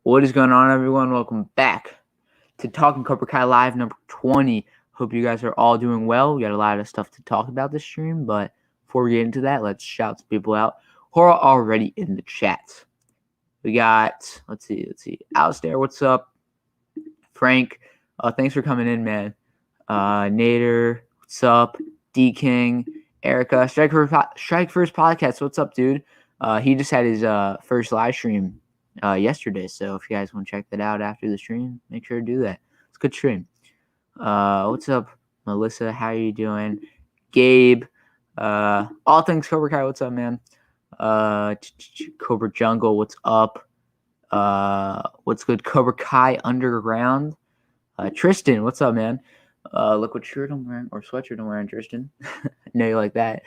What is going on, everyone? Welcome back to Talking Cobra Kai Live number 20. Hope you guys are all doing well. We got a lot of stuff to talk about this stream, but before we get into that, let's shout some people out who are already in the chat. We got, let's see, Alastair, what's up? Frank, thanks for coming in, man. Nader, what's up? D King, Erica, Strike First Podcast, what's up, dude? He just had his first live stream yesterday, so if you guys want to check that out after the stream, make sure to do that. It's a good stream. What's up, Melissa? How are you doing? Gabe, all things Cobra Kai, what's up, man? Cobra Jungle, what's up? What's good? Cobra Kai Underground. Tristan, what's up, man? Look what shirt I'm wearing, or sweatshirt I'm wearing, Tristan. I know you like that.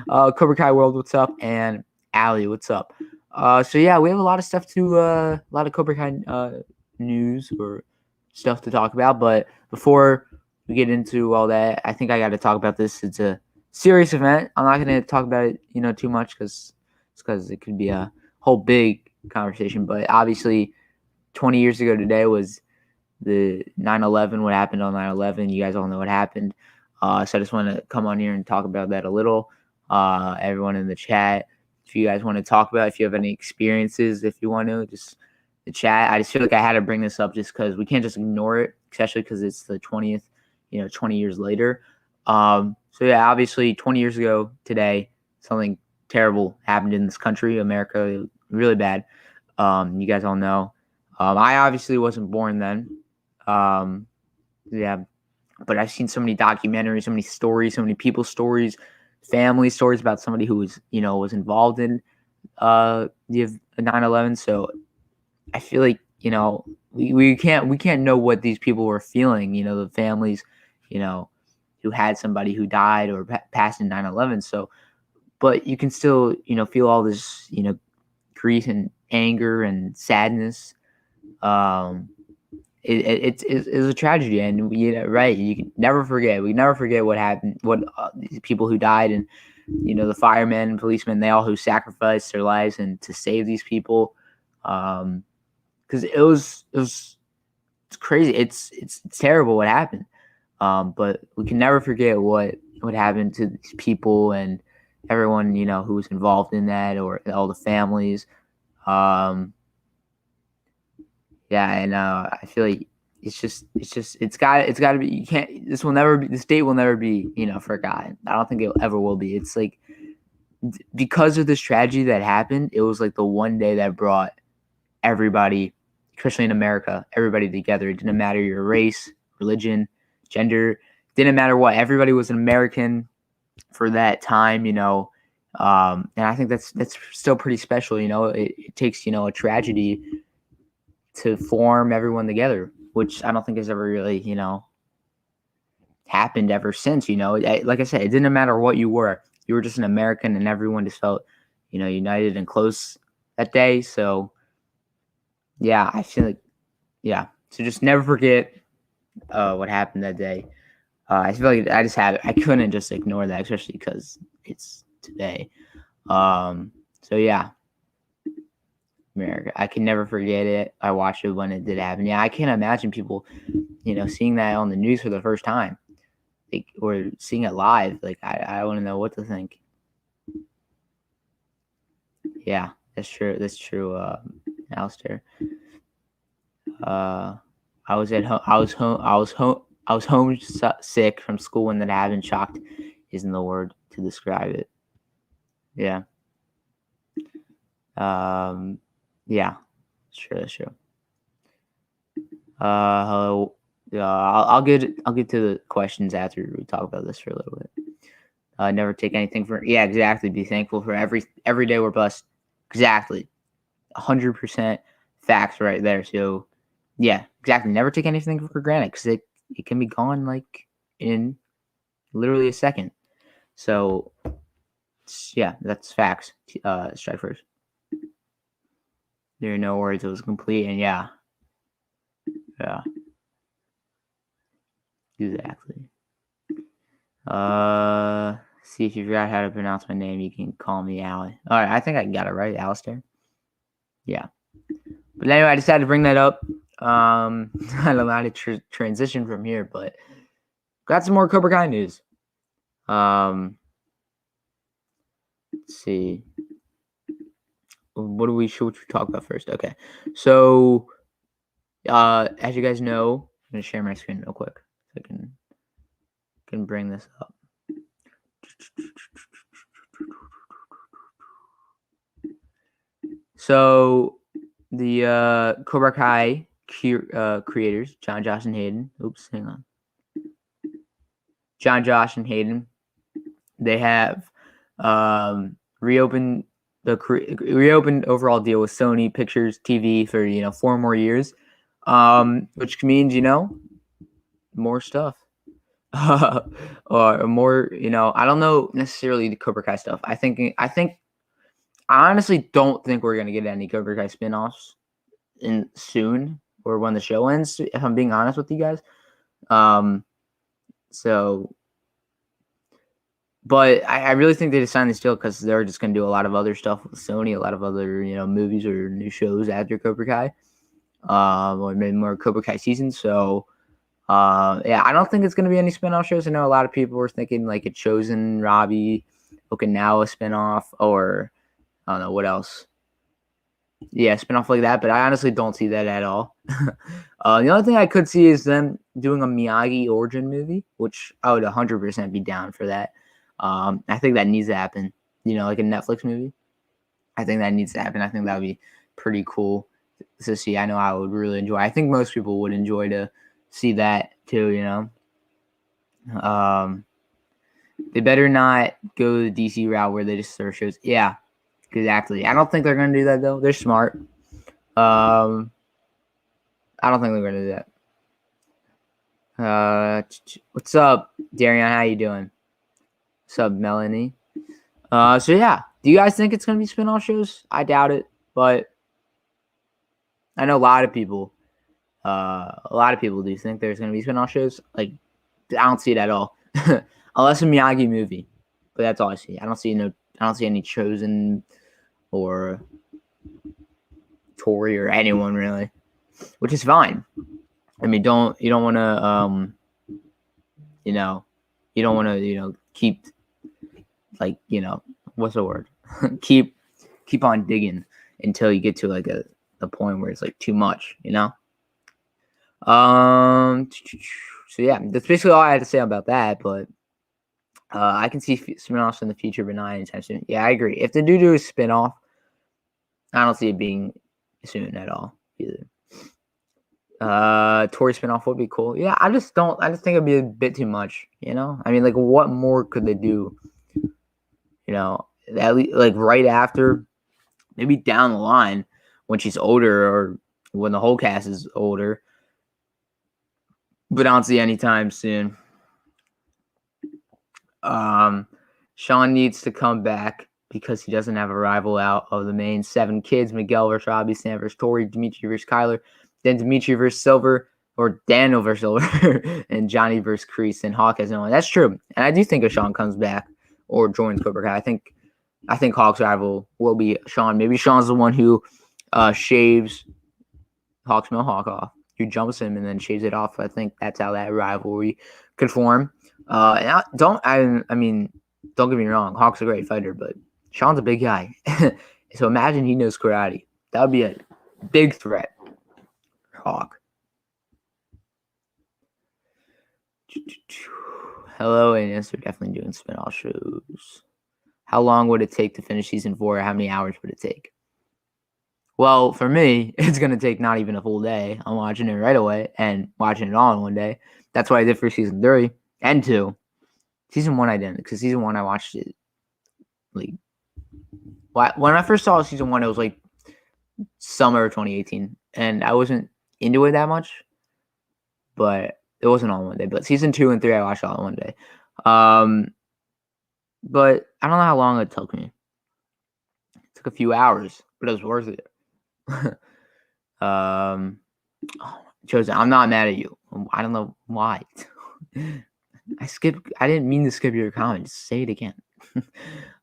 Cobra Kai World, what's up? And Allie, what's up? So yeah, we have a lot of stuff a lot of Cobra Kai news or stuff to talk about. But before we get into all that, I think I got to talk about this. It's a serious event. I'm not going to talk about it, too much because it could be a whole big conversation. But obviously, 20 years ago today was the 9/11. What happened on 9/11? You guys all know what happened. So I just want to come on here and talk about that a little. Everyone in the chat, if you guys want to talk about, if you have any experiences, if you want to, just the chat. I just feel like I had to bring this up just because we can't just ignore it, especially because it's the 20th, 20 years later. So yeah, obviously 20 years ago today, something terrible happened in this country, America, really bad. You guys all know. I obviously wasn't born then. Yeah, but I've seen so many documentaries, so many stories, so many people's stories, family stories about somebody who was, was involved in the 9/11. So I feel like, we can't know what these people were feeling, the families, who had somebody who died or passed in 9/11. So, but you can still, feel all this, grief and anger and sadness. It's a tragedy, and right. You can never forget. We never forget what happened. What these people who died, and the firemen and policemen, they all who sacrificed their lives and to save these people. Because it's crazy. It's terrible what happened. But we can never forget what happened to these people and everyone who was involved in that, or all the families. Yeah, and I feel like it's got to be. You can't. This date will never be forgotten. I don't think it ever will be. It's like because of this tragedy that happened, it was like the one day that brought everybody, especially in America, everybody together. It didn't matter your race, religion, gender. It didn't matter what. Everybody was an American for that time. And I think that's still pretty special. It takes a tragedy to form everyone together, which I don't think has ever really, happened ever since, like I said, it didn't matter what you were just an American, and everyone just felt, united and close that day. So yeah, I feel like, yeah. So just never forget what happened that day. I feel like I couldn't just ignore that, especially because it's today. So yeah. America. I can never forget it. I watched it when it did happen. Yeah, I can't imagine people, seeing that on the news for the first time, or seeing it live. Like, I want to know what to think. Yeah, that's true. That's true, Alastair. I was at home. I was homesick from school when that happened. Shocked isn't the word to describe it. Yeah. Yeah, that's true. Hello. I'll get to the questions after we talk about this for a little bit. Never take anything for. Yeah, exactly. Be thankful for every day we're blessed. Exactly. 100% facts right there. So, yeah, exactly. Never take anything for granted, because it can be gone like in literally a second. So, yeah, that's facts. Strike first. There are no words. It was complete, and yeah. Exactly. See, if you forgot how to pronounce my name, you can call me Allie. All right, I think I got it right, Alastair. Yeah. But anyway, I decided to bring that up. I don't know how to transition from here, but got some more Cobra Kai news. Let's see. What should we talk about first? Okay. So, as you guys know, I'm going to share my screen real quick so I can bring this up. So, the Cobra Kai creators, John, Josh, and Hayden. Oops, hang on. John, Josh, and Hayden. They have reopened overall deal with Sony Pictures TV for 4 more years, which means more stuff. Or more, I don't know necessarily the Cobra Kai stuff. I honestly don't think we're gonna get any Cobra Kai spinoffs in soon or when the show ends, if I'm being honest with you guys. But I really think they just signed this deal because they're just gonna do a lot of other stuff with Sony, a lot of other movies or new shows after Cobra Kai, or maybe more Cobra Kai seasons. So I don't think it's going to be any spinoff shows. I know a lot of people were thinking like a Chosen Robbie Okinawa spinoff, or I don't know what else. Yeah, spinoff like that, but I honestly don't see that at all. The only thing I could see is them doing a Miyagi origin movie, which I would 100% be down for that. I think that needs to happen, like a Netflix movie. I think that needs to happen. I think that would be pretty cool to see. I know I would really enjoy. I think most people would enjoy to see that too, they better not go the DC route where they just throw shows. Yeah, exactly. I don't think they're gonna do that though. They're smart. I don't think they're gonna do that. What's up, Darian? How you doing? What's up, Melanie? So yeah, do you guys think it's gonna be spinoff shows? I doubt it, but I know a lot of people do think there's gonna be spinoff shows. Like, I don't see it at all, unless a Miyagi movie. But that's all I see. I don't see any Chosen or Tori or anyone really, which is fine. I mean, you don't want to keep like what's the word? keep on digging until you get to like a point where it's like too much, So yeah, that's basically all I had to say about that. But I can see spinoffs in the future, but not anytime soon. Yeah, I agree. If they do a spinoff, I don't see it being soon at all either. Tori spinoff would be cool. Yeah, I just think it'd be a bit too much. I mean, like, what more could they do? At least, like, right after, maybe down the line when she's older or when the whole cast is older. But I don't see anytime soon. Sean needs to come back because he doesn't have a rival out of the main 7 kids. Miguel versus Robbie, Sam versus Tori, Dimitri versus Kyler, then Dimitri versus Silver, or Daniel versus Silver, and Johnny versus Kreese, and Hawk has no one. That's true. And I do think if Sean comes back or joins Cobra Kai, I think Hawk's rival will be Sean. Maybe Sean's the one who shaves Hawk's mohawk off, who jumps him and then shaves it off. I think that's how that rivalry could form. And don't get me wrong, Hawk's a great fighter, but Sean's a big guy. So imagine he knows karate. That would be a big threat for Hawk. Hello, and yes, they're definitely doing spinoff shows. How long would it take to finish season 4? How many hours would it take? Well, for me, it's going to take not even a full day. I'm watching it right away and watching it all in one day. That's what I did for season 3 and 2. Season 1 I didn't, because season 1 I watched it like when I first saw season 1, it was like summer 2018, and I wasn't into it that much. But it wasn't all in one day. But season 2 and 3 I watched all in one day. But I don't know how long it took me. It took a few hours, but it was worth it. Chosen, I'm not mad at you. I don't know why. I didn't mean to skip your comment. Just say it again.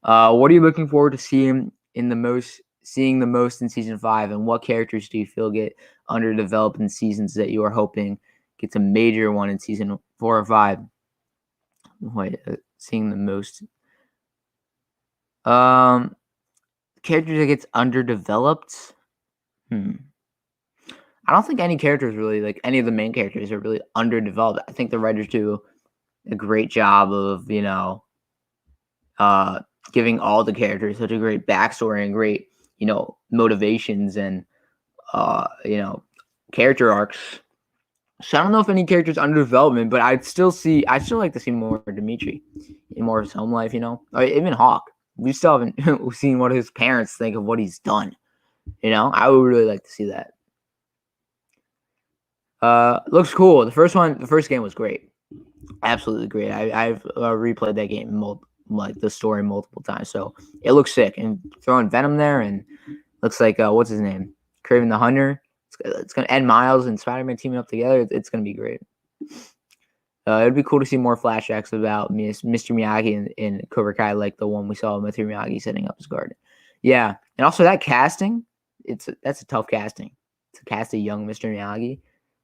What are you looking forward to seeing in the most seeing the most in season 5, and what characters do you feel get underdeveloped in seasons that you are hoping gets a major one in season 4 or 5? Wait, seeing the most characters that gets underdeveloped. I don't think any characters really, like any of the main characters, are really underdeveloped. I think the writers do a great job of, giving all the characters such a great backstory and great, motivations and, character arcs. So I don't know if any character's under development, but I'd still like to see more Dimitri in more of his home life, or even Hawk. We still haven't seen what his parents think of what he's done. I would really like to see that. Looks cool. The first game was great. Absolutely great. I've replayed that game, the story multiple times. So it looks sick. And throwing Venom there, and looks like, what's his name? Kraven the Hunter. It's going to end Miles and Spider-Man teaming up together. It's going to be great. It'd be cool to see more flashbacks about Mr. Miyagi in Cobra Kai, like the one we saw with Mr. Miyagi setting up his garden. Yeah. And also that casting, that's a tough casting. To cast a young Mr. Miyagi.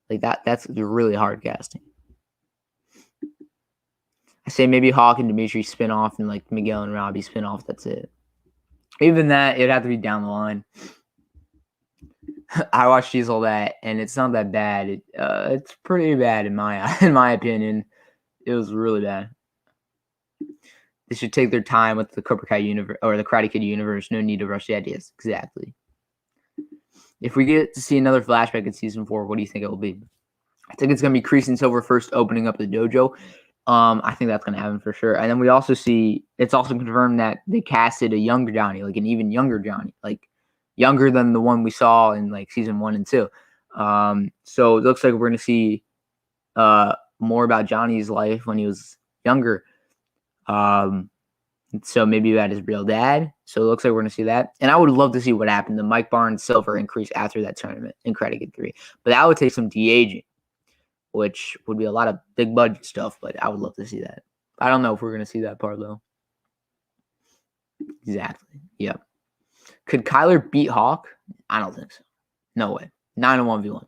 Like that's really hard casting. I say maybe Hawk and Dimitri spin-off, and like Miguel and Robbie spin-off. That's it. Even that, it'd have to be down the line. I watched Diesel that, and it's not that bad. It's pretty bad in my opinion. It was really bad. They should take their time with the Cobra Kai universe or the Karate Kid universe. No need to rush the ideas. Exactly. If we get to see another flashback in season 4, what do you think it will be? I think it's going to be Kreese and Silver first opening up the dojo. I think that's going to happen for sure. And then we also see, it's also confirmed that they casted a younger Johnny, like an even younger Johnny, like younger than the one we saw in like season 1 and 2. So it looks like we're going to see more about Johnny's life when he was younger. So maybe about his real dad. So it looks like we're going to see that. And I would love to see what happened to Mike Barnes, Silver, and Kreese after that tournament in Karate Kid 3. But that would take some de-aging, which would be a lot of big budget stuff, but I would love to see that. I don't know if we're going to see that part, though. Exactly. Yep. Could Kyler beat Hawk? I don't think so. No way. 9-1v1.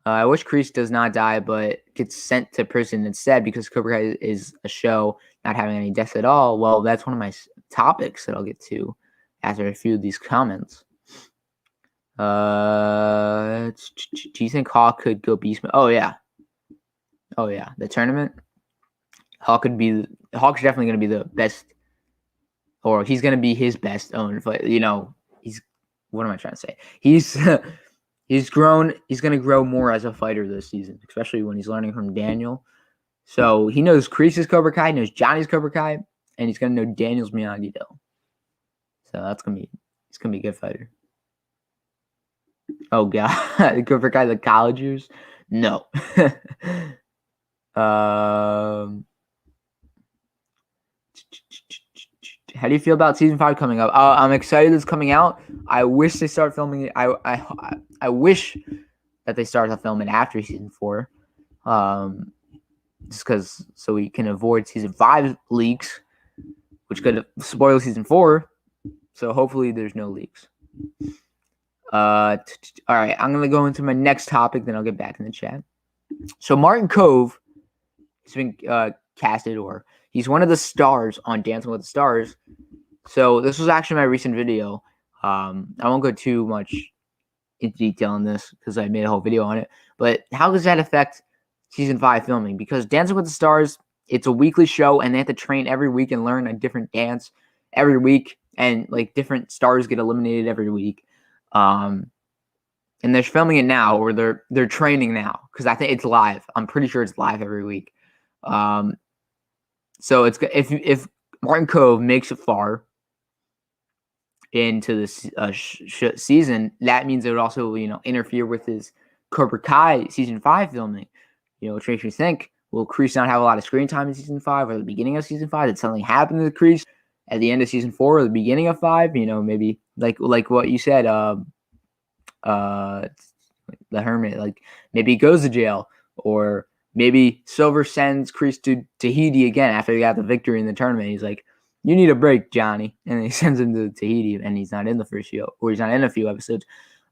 I wish Kreese does not die, but gets sent to prison instead because Cobra Kai is a show not having any deaths at all. Well, that's one of my topics that I'll get to after a few of these comments. Do you think Hawk could go beast? Oh yeah. The tournament. Hawk's definitely going to be the best, or he's going to be his best own. But what am I trying to say? He's grown. He's going to grow more as a fighter this season, especially when he's learning from Daniel. So he knows Kreese's Cobra Kai, knows Johnny's Cobra Kai, and he's going to know Daniel's Miyagi-Do. So he's going to be a good fighter. Oh God, Cobra Kai the college years? No. How do you feel about season 5 coming up? I'm excited it's coming out. I wish they start filming it. I wish that they start filming after season 4. Just because, so we can avoid season 5 leaks, which could spoil season 4. So hopefully there's no leaks. All right, I'm gonna go into my next topic, then I'll get back in the chat. So Martin Kove has been casted, or he's one of the stars on Dancing with the Stars. So this was actually my recent video. I won't go too much into detail on this because I made a whole video on it. But how does that affect season 5 filming? Because Dancing with the Stars, it's a weekly show, and they have to train every week and learn a different dance every week, and like different stars get eliminated every week. And they're filming it now, or they're training now, because I think it's live. I'm pretty sure it's live every week. So it's if Martin Kove makes it far into this season, that means it would also interfere with his Cobra Kai season 5 filming. Which makes me think, will Kreese not have a lot of screen time in season 5 or the beginning of season 5? Did something happen to Kreese at the end of season 4 or the beginning of 5? Maybe like what you said, the Hermit, like maybe he goes to jail, or maybe Silver sends Kreese to Tahiti again after they got the victory in the tournament. He's like, You need a break, Johnny. And he sends him to Tahiti, and he's not in the first few, or he's not in a few episodes.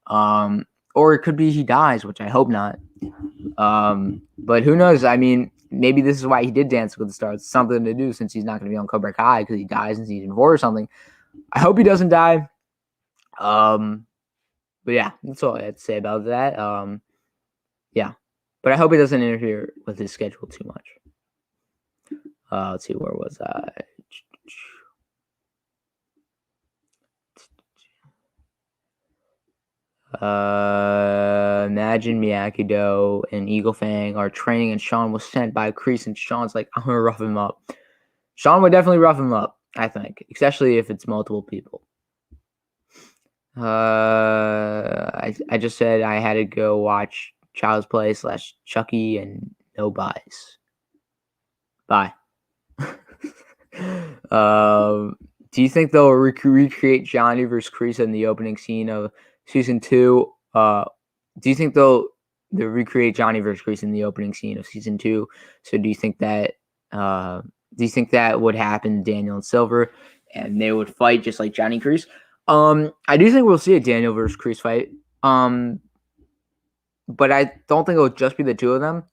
Or it could be he dies, which I hope not. But who knows? I mean, maybe this is why he did Dance with the Stars. Something to do since he's not going to be on Cobra Kai because he dies in season 4 or something. I hope he doesn't die. But yeah, that's all I had to say about that. Yeah, but I hope it doesn't interfere with his schedule too much. Let's see, where was I? Imagine Miyagi-Do and Eagle Fang are training, and Sean was sent by Kreese, and Sean's like, I'm gonna rough him up. Sean would definitely rough him up, I think, especially if it's multiple people. I just said I had to go watch Child's Play / Chucky, and no buys. Bye. Do you think they'll recreate Johnny versus Kreese in the opening scene of season 2? Do you think they'll recreate Johnny versus Kreese in the opening scene of season 2? So do you think that would happen to Daniel and Silver, and they would fight just like Johnny Kreese? I do think we'll see a Daniel versus Kreese fight. But I don't think it'll just be the two of them.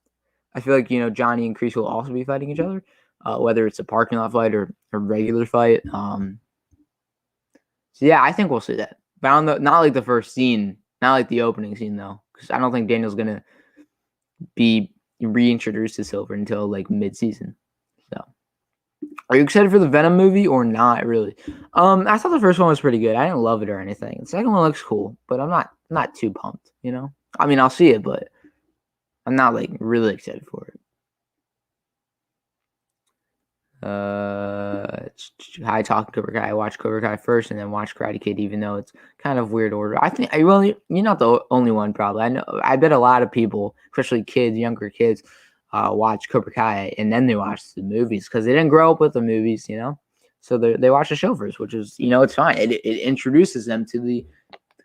I feel like, Johnny and Kreese will also be fighting each other, whether it's a parking lot fight or a regular fight. So yeah, I think we'll see that. But not like the first scene, not like the opening scene though, because I don't think Daniel's gonna be reintroduced to Silver until like mid-season. So, are you excited for the Venom movie or not really? I thought the first one was pretty good. I didn't love it or anything. The second one looks cool, but I'm not too pumped. I mean, I'll see it, but I'm not like really excited for it. Hi, talking Cobra Kai. I watched Cobra Kai first and then watched Karate Kid, even though it's kind of weird order. I think you're not the only one, probably. I bet a lot of people, especially kids, younger kids, watch Cobra Kai and then they watch the movies because they didn't grow up with the movies, So they watch the show first, which is, it's fine. It introduces them to the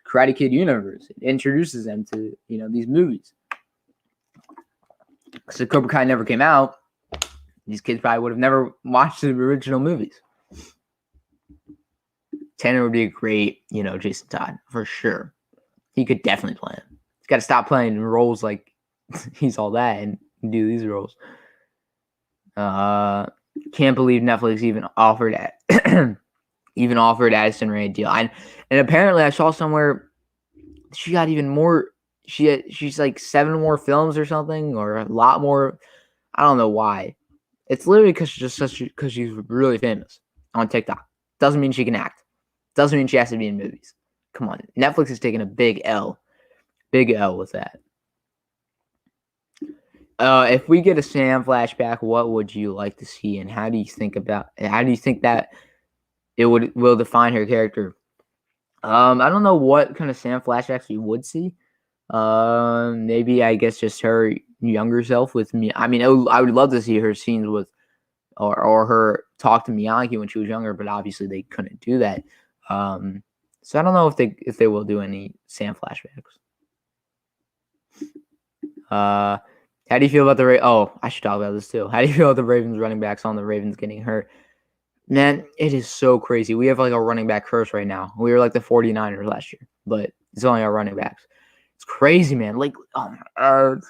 Karate Kid universe. It introduces them to, these movies. So Cobra Kai never came out. These kids probably would have never watched the original movies. Tanner would be a great, Jason Todd, for sure. He could definitely play him. He's got to stop playing roles like he's all that and do these roles. Can't believe Netflix even offered Addison Rae a deal. And apparently I saw somewhere she got even more. She's like 7 more films or something, or a lot more. I don't know why. It's literally because she's really famous on TikTok. Doesn't mean she can act. Doesn't mean she has to be in movies. Come on. Netflix is taking a big L. Big L with that. If we get a Sam flashback, what would you like to see, and how do you think that it will define her character? I don't know what kind of Sam flashbacks we would see. Maybe I guess just her younger self with me. I mean, I would love to see her scenes with, or her talk to Miyagi when she was younger, but obviously they couldn't do that. So I don't know if they will do any Sam flashbacks. How do you feel about I should talk about this too. How do you feel about the Ravens running backs on the Ravens getting hurt? Man, it is so crazy. We have like a running back curse right now. We were like the 49ers last year, but it's only our running backs. It's crazy, man. Like, I'm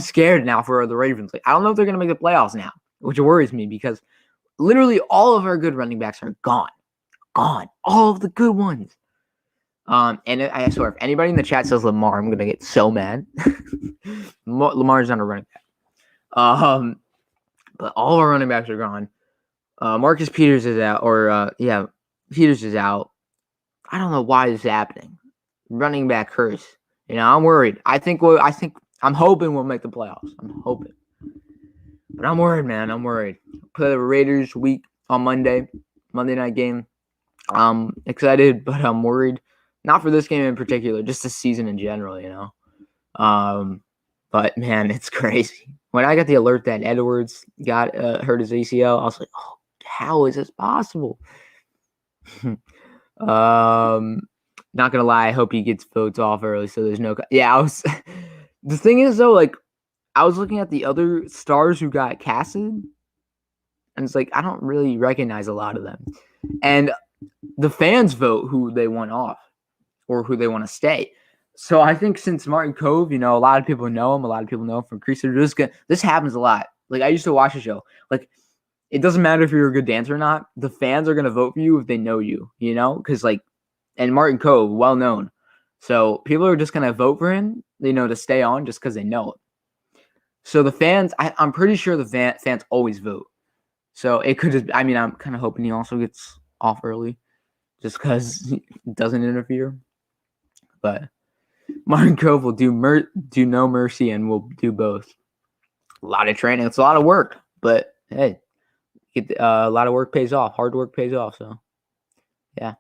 scared now for the Ravens. Like, I don't know if they're gonna make the playoffs now, which worries me because literally all of our good running backs are gone. All of the good ones. And I swear, if anybody in the chat says Lamar, I'm gonna get so mad. Lamar's not a running back. But all of our running backs are gone. Marcus Peters is out, Peters is out. I don't know why this is happening. Running back curse. I'm worried. I'm hoping we'll make the playoffs. I'm hoping. But I'm worried, man. I'm worried. Play the Raiders week on Monday night game. I'm excited, but I'm worried. Not for this game in particular, just the season in general, But man, it's crazy. When I got the alert that Edwards got hurt his ACL, I was like, oh, how is this possible? Not gonna lie, I hope he gets votes off early, so there's no. Yeah, the thing is though, like, I was looking at the other stars who got casted, And it's like, I don't really recognize a lot of them. And the fans vote who they want off or who they want to stay. So I think since Martin Kove, a lot of people know him. A lot of people know him from Kreese. This happens a lot. Like, I used to watch the show. Like, it doesn't matter if you're a good dancer or not. The fans are going to vote for you if they know you, Because, and Martin Kove, well known. So people are just going to vote for him, to stay on just because they know it. So the fans, I'm pretty sure the fans always vote. So it could just, I'm kind of hoping he also gets off early just because it doesn't interfere. But Martin Kove will do no mercy and will do both. A lot of training. It's a lot of work. But, hey, a lot of work pays off. Hard work pays off. So, yeah.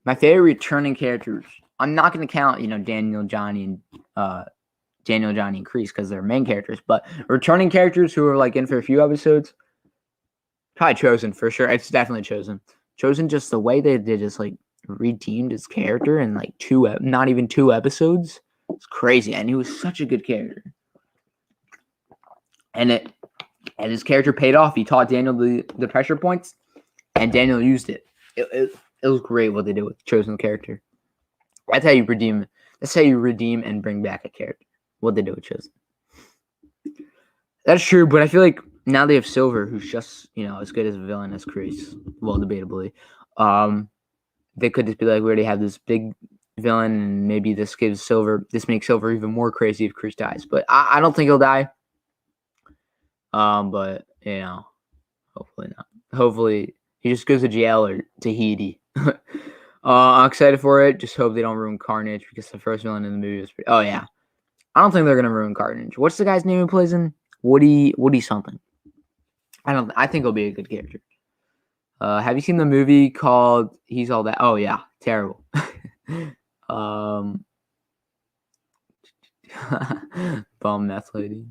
My favorite returning characters. I'm not going to count, Daniel, Johnny, and Kreese because they're main characters. But returning characters who are in for a few episodes, probably Chosen for sure. It's definitely Chosen. Chosen, just the way they just redeemed his character in not even 2 episodes. It's crazy, and he was such a good character. And his character paid off. He taught Daniel the pressure points, and Daniel used it. It was great what they did with Chosen character. That's how you redeem. That's how you redeem and bring back a character. What they do with Chosen. That's true, but I feel like now they have Silver, who's just as good as a villain as Kreese. Well, debatably, they could just be like, we already have this big villain, and maybe this makes Silver even more crazy if Kreese dies. But I don't think he'll die. But hopefully not. Hopefully he just goes to jail or Tahiti. I'm excited for it. Just hope they don't ruin Carnage because the first villain in the movie was pretty. Oh yeah, I don't think they're gonna ruin Carnage. What's the guy's name who plays in? Woody something. I think he'll be a good character. Have you seen the movie called He's All That? Oh yeah, terrible. Bum meth lady.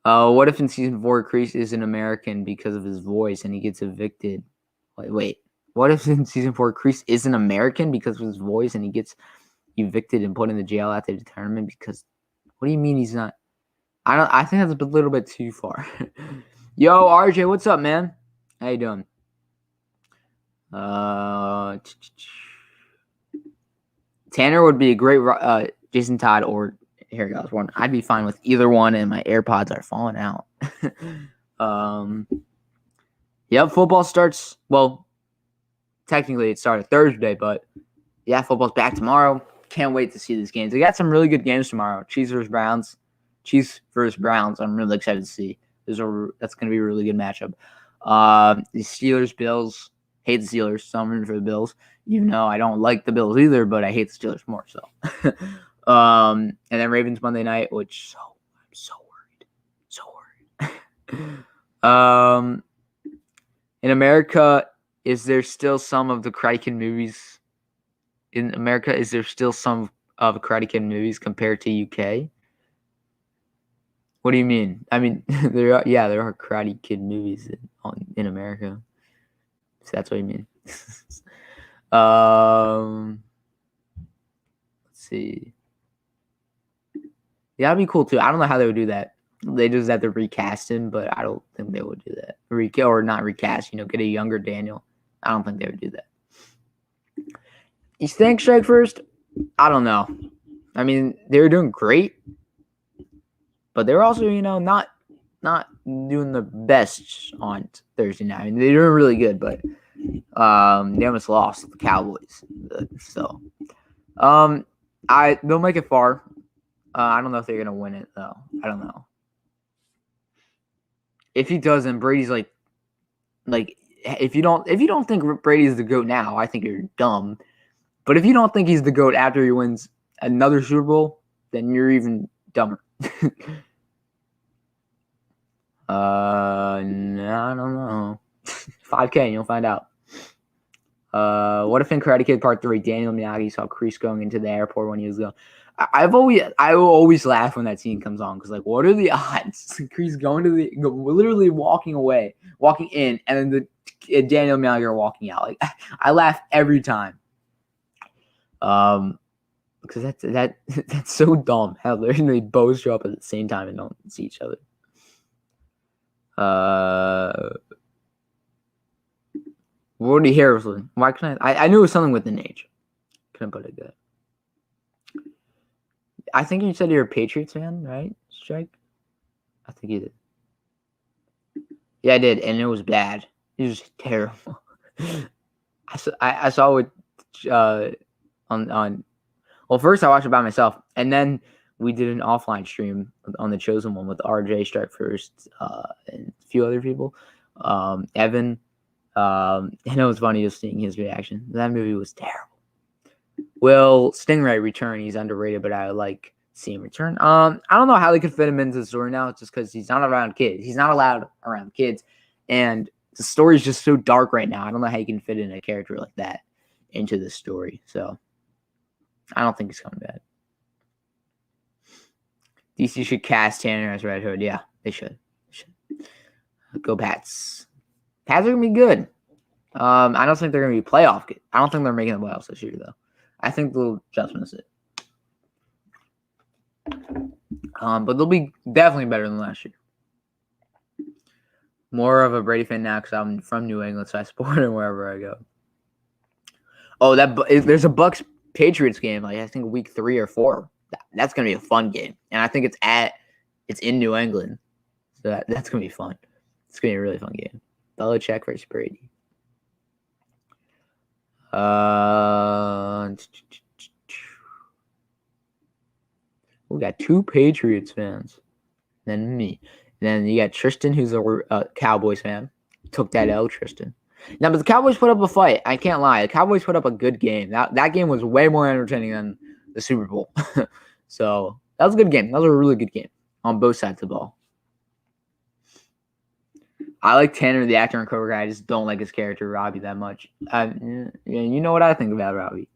What if in season 4 Kreese isn't American because of his voice and he gets evicted? Wait. What if in season 4 Kreese isn't American because of his voice and he gets evicted and put in the jail after the tournament? Because what do you mean he's not? I think that's a little bit too far. Yo, RJ, what's up, man? How you doing? Tanner would be a great Jason Todd or Harry Osborn. I'd be fine with either one, and my AirPods are falling out. Yep, football starts. Well, technically it started Thursday, but yeah, football's back tomorrow. Can't wait to see these games. They got some really good games tomorrow. Chiefs versus Browns. I'm really excited to see. That's going to be a really good matchup. The Steelers, Bills. Hate the Steelers, so I'm rooting for the Bills. Even though I don't like the Bills either, but I hate the Steelers more. So, and then Ravens Monday night, which I'm so worried. In America, is there still some of the Karate Kid movies? In America, is there still some of Karate Kid movies compared to UK? What do you mean? I mean, there are Karate Kid movies in America. So that's what you mean. Let's see. Yeah, that'd be cool too. I don't know how they would do that. They just have to recast him, but I don't think they would do that. Or not recast, get a younger Daniel. I don't think they would do that. You think Strike First? I don't know. I mean, they were doing great, but they were also, not doing the best on Thursday night. I mean, they were really good, but they almost lost to the Cowboys. So, they'll make it far. I don't know if they're gonna win it though. I don't know. If he doesn't, Brady's like if you don't think Brady's the GOAT now, I think you're dumb. But if you don't think he's the GOAT after he wins another Super Bowl, then you're even dumber. No, I don't know. 5K and you'll find out. What if in Karate Kid Part 3, Daniel Miyagi saw Kreese going into the airport when he was going? I will always laugh when that scene comes on because what are the odds? Kreese literally walking in, and then Daniel Miyagi are walking out. I laugh every time. Because that's so dumb how they both show up at the same time and don't see each other. Woody Harrelson. Why can I knew it was something with an H. Couldn't put it good. I think you said you're a Patriots fan, right, Strike? I think you did. Yeah, I did, and it was bad. It was terrible. I saw it on. Well, first I watched it by myself, and then we did an offline stream on the Chosen One with RJ Strike first, and a few other people, Evan, and it was funny just seeing his reaction. That movie was terrible. Will Stingray return? He's underrated, but I like seeing him return. I don't know how they could fit him into the story now, just because he's not around kids. He's not allowed around kids, and the story is just so dark right now. I don't know how you can fit in a character like that into the story. So I don't think he's coming back. DC should cast Tanner as Red Hood. Yeah, they should. Go Pats. Pats are gonna be good. I don't think they're gonna be playoff good. I don't think they're making the playoffs this year though. I think they'll just miss it. But they'll be definitely better than last year. More of a Brady fan now because I'm from New England, so I support him wherever I go. Oh, there's a Bucks Patriots game, like I think week 3 or 4. That's gonna be a fun game, and I think it's in New England, so that's gonna be fun. It's gonna be a really fun game. Belichick versus Brady. We got 2 Patriots fans, then me. And then you got Tristan, who's a Cowboys fan. Took that L, Tristan. Now, but the Cowboys put up a fight. I can't lie. The Cowboys put up a good game. That game was way more entertaining than the Super Bowl. So that was a good game. That was a really good game on both sides of the ball. I like Tanner, the actor in Cobra Kai. I just don't like his character, Robbie, that much. You know what I think about Robbie.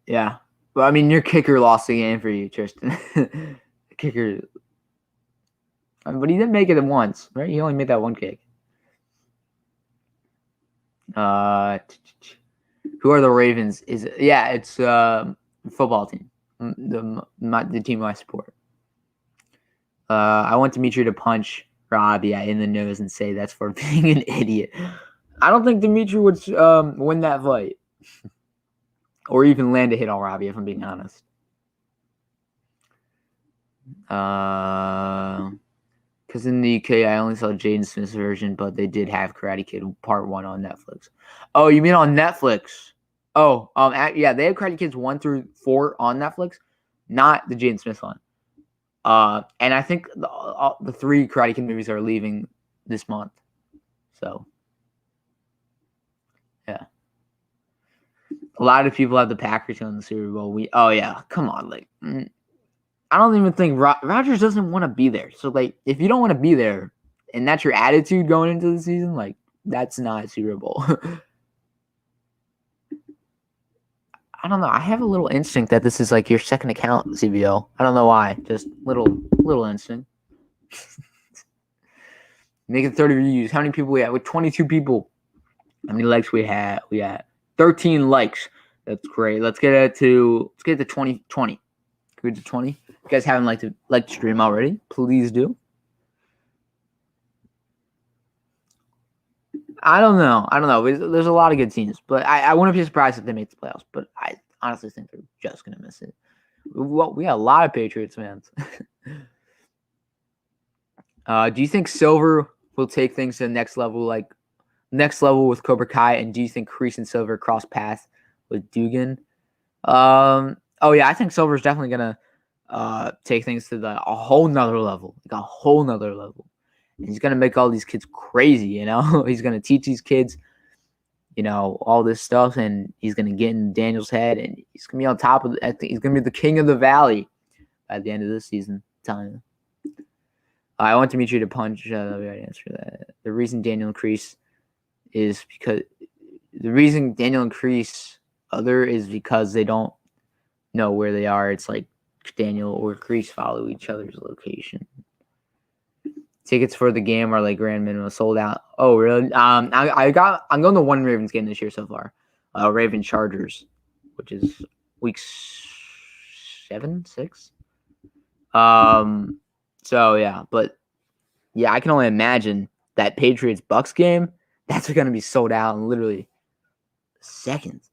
Yeah. Well, I mean, your kicker lost the game for you, Tristan. Kicker. But he didn't make it once, right? He only made that one kick. Who are the Ravens? It's football team. The team I support. I want Dimitri to punch Robbie in the nose and say that's for being an idiot. I don't think Dimitri would win that fight. Or even land a hit on Robbie, if I'm being honest. Because in the UK, I only saw Jaden Smith's version, but they did have Karate Kid Part 1 on Netflix. Oh, you mean on Netflix? Oh, yeah, they have Karate Kids 1 through 4 on Netflix, not the Jaden Smith one. And I think the 3 Karate Kid movies are leaving this month. So, yeah. A lot of people have the Packers on the Super Bowl. Oh yeah, come on, like I don't even think Rodgers doesn't want to be there. So like, if you don't want to be there, and that's your attitude going into the season, like that's not Super Bowl. I don't know. I have a little instinct that this is like your second account, CBO. I don't know why. Just little instinct. Making 30 views. How many people we have? With 22 people. How many likes we had? We had 13 likes. That's great. Let's get it to 20. Can we do 20? If you guys haven't liked the stream already, please do. I don't know. There's a lot of good teams, but I wouldn't be surprised if they make the playoffs. But I honestly think they're just gonna miss it. Well, we got a lot of Patriots fans. Do you think Silver will take things to the next level, with Cobra Kai? And do you think Kreese and Silver cross paths with Dugan? Oh yeah, I think Silver's definitely gonna take things to a whole nother level, And he's gonna make all these kids crazy, you know. He's gonna teach these kids, all this stuff, and he's gonna get in Daniel's head, and he's gonna be on top of. He's gonna be the king of the valley by the end of this season. I'm telling you. I want Dimitri to punch. We already answered that. The reason Daniel and Kreese is because they don't know where they are. It's like Daniel or Kreese follow each other's location. Tickets for the game are like grand minimum sold out. Oh really? I'm going to one Ravens game this year so far. Raven Chargers, which is week 7, 6. So yeah, but yeah, I can only imagine that Patriots Bucks game. That's going to be sold out in literally seconds.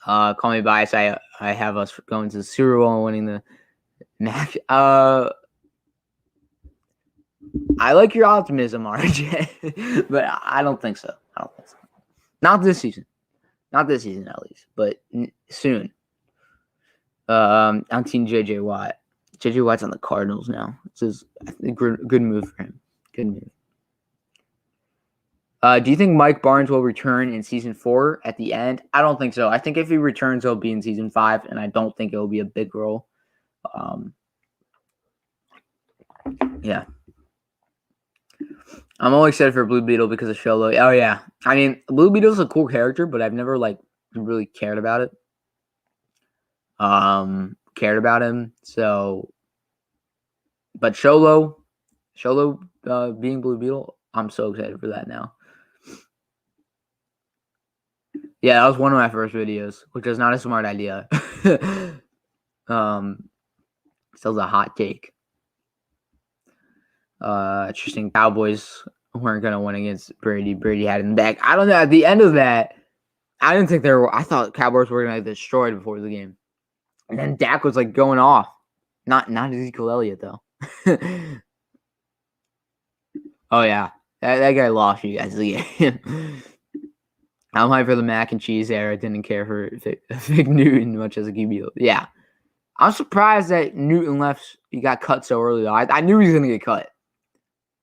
Call me biased. I have us going to the Super Bowl and winning the match. I like your optimism, RJ, but I don't think so. Not this season. Not this season, at least, but soon. I'm team JJ Watt. JJ Watt's on the Cardinals now. This is a good move for him. Good move. Do you think Mike Barnes will return in season 4 at the end? I don't think so. I think if he returns, he'll be in season 5, and I don't think it will be a big role. Yeah. I'm always excited for Blue Beetle because of Sholo. Oh, yeah. I mean, Blue Beetle's a cool character, but I've never, really cared about it. Cared about him. So, but Sholo being Blue Beetle, I'm so excited for that now. Yeah, that was one of my first videos, which was not a smart idea. Still a hot take. Interesting. Cowboys weren't gonna win against Brady. Brady had him back. I don't know. At the end of that, I didn't think they were. I thought Cowboys were gonna get destroyed before the game, and then Dak was going off. Not Ezekiel Elliott though. Oh yeah, that guy lost you guys the game. I'm hyped for the mac and cheese era. I didn't care for Fig Newton much as a QB. Yeah, I'm surprised that Newton left. He got cut so early though. I knew he was gonna get cut.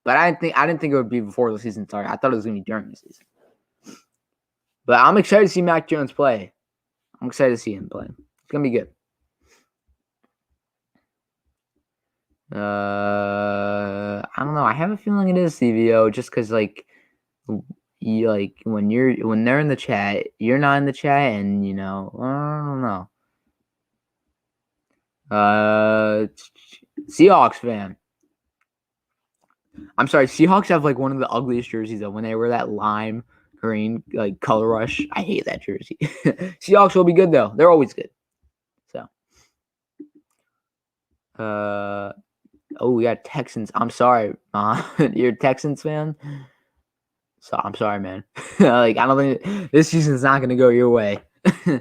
But I didn't think it would be before the season started. I thought it was going to be during the season. But I'm excited to see Mac Jones play. I'm excited to see him play. It's going to be good. I don't know. I have a feeling it is CVO just because when they're in the chat, you're not in the chat, and I don't know. Seahawks fan. I'm sorry, Seahawks have one of the ugliest jerseys though. When they wear that lime green color rush, I hate that jersey. Seahawks will be good though. They're always good. So, we got Texans. I'm sorry, you're a Texans fan. So I'm sorry, man. I don't think this season's not gonna go your way. You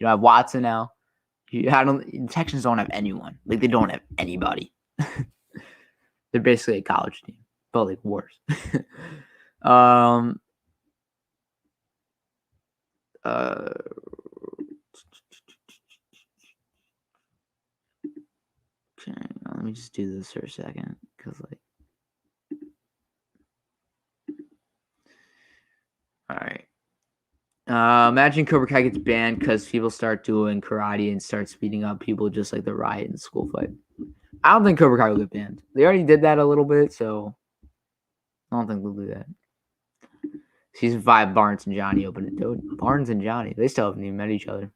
have Watson now. The Texans don't have anyone. They don't have anybody. They're basically a college team, but worse. Okay, let me just do this for a second, because all right. Imagine Cobra Kai gets banned because people start doing karate and start speeding up people, just like the riot and school fight. I don't think Cobra Kai will get banned. They already did that a little bit, so I don't think they'll do that. Season 5, Barnes and Johnny open it. Dude, Barnes and Johnny, they still haven't even met each other.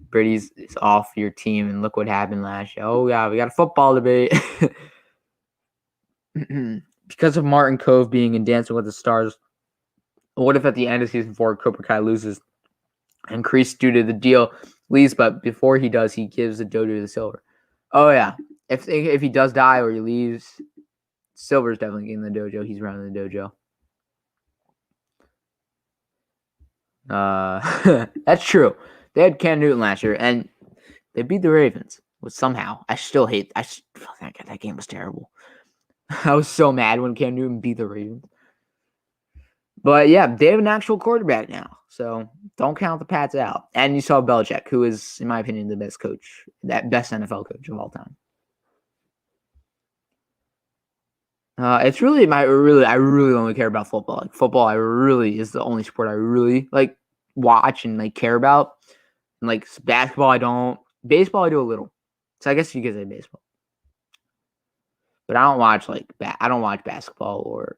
Brady's is off your team, and look what happened last year. Oh yeah, we got a football debate. Because of Martin Kove being in Dancing with the Stars, what if at the end of season 4, Cobra Kai loses and Kreese, due to the deal, leaves, but before he does, he gives the dojo to Silver? Oh yeah, if he does die or he leaves, Silver's definitely getting the dojo. He's running the dojo. That's true. They had Cam Newton last year, and they beat the Ravens. But somehow, that game was terrible. I was so mad when Cam Newton beat the Ravens. But yeah, they have an actual quarterback now, so don't count the Pats out. And you saw Belichick, who is, in my opinion, the best coach, that best NFL coach of all time. It's really I really only care about football. Football, is the only sport I really watch and care about. And basketball, I don't. Baseball, I do a little. So I guess you could say baseball. But I don't watch I don't watch basketball or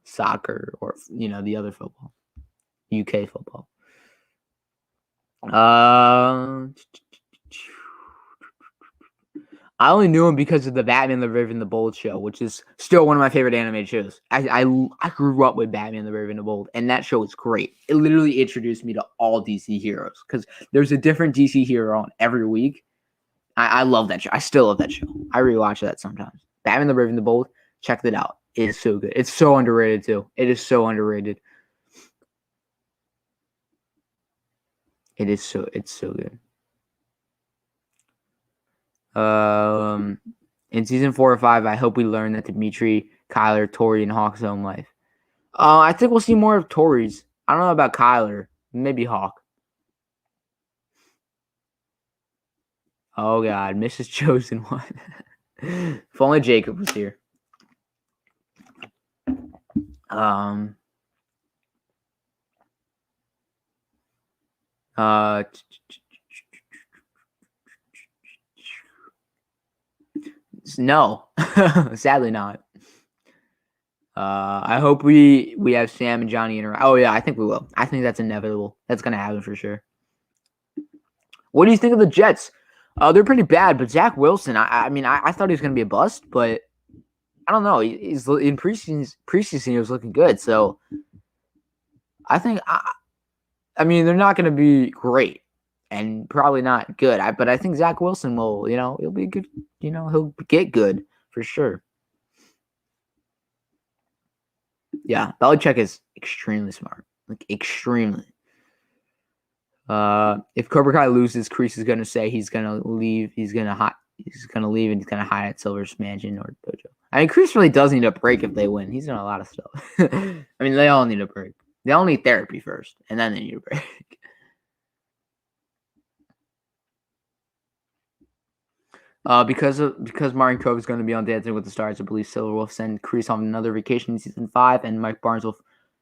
soccer or the other football, UK football. I only knew him because of the Batman the Brave and the Bold show, which is still one of my favorite animated shows. I grew up with Batman the Brave and the Bold, and that show was great. It literally introduced me to all DC heroes because there's a different DC hero on every week. I love that show. I still love that show. I rewatch that sometimes. Batman the Brave and the Bold, check that out. It is so good. It's so underrated too. It is so underrated. It's so good. In season 4 or 5, I hope we learn that Dimitri, Kyler, Tori, and Hawk's home life. I think we'll see more of Tori's. I don't know about Kyler. Maybe Hawk. Oh God, Mrs. Chosen One. If only Jacob was here. No, sadly not. I hope we have Sam and Johnny interact. Oh yeah, I think we will. I think that's inevitable. That's gonna happen for sure. What do you think of the Jets? They're pretty bad, but Zach Wilson. I mean, I thought he was gonna be a bust, but I don't know. He's in preseason he was looking good, so I think I mean they're not gonna be great and probably not good. But I think Zach Wilson will. He'll be good. He'll get good for sure. Yeah, Belichick is extremely smart. Like, extremely. If Cobra Kai loses, Kreese is gonna say he's gonna leave. He's gonna leave and he's gonna hide at Silver's mansion or dojo. I mean, Kreese really does need a break if they win. He's done a lot of stuff. I mean, they all need a break. They all need therapy first, and then they need a break. Because Martin Kove is going to be on Dancing with the Stars, I believe Silver will send Kreese on another vacation in season 5, and Mike Barnes will.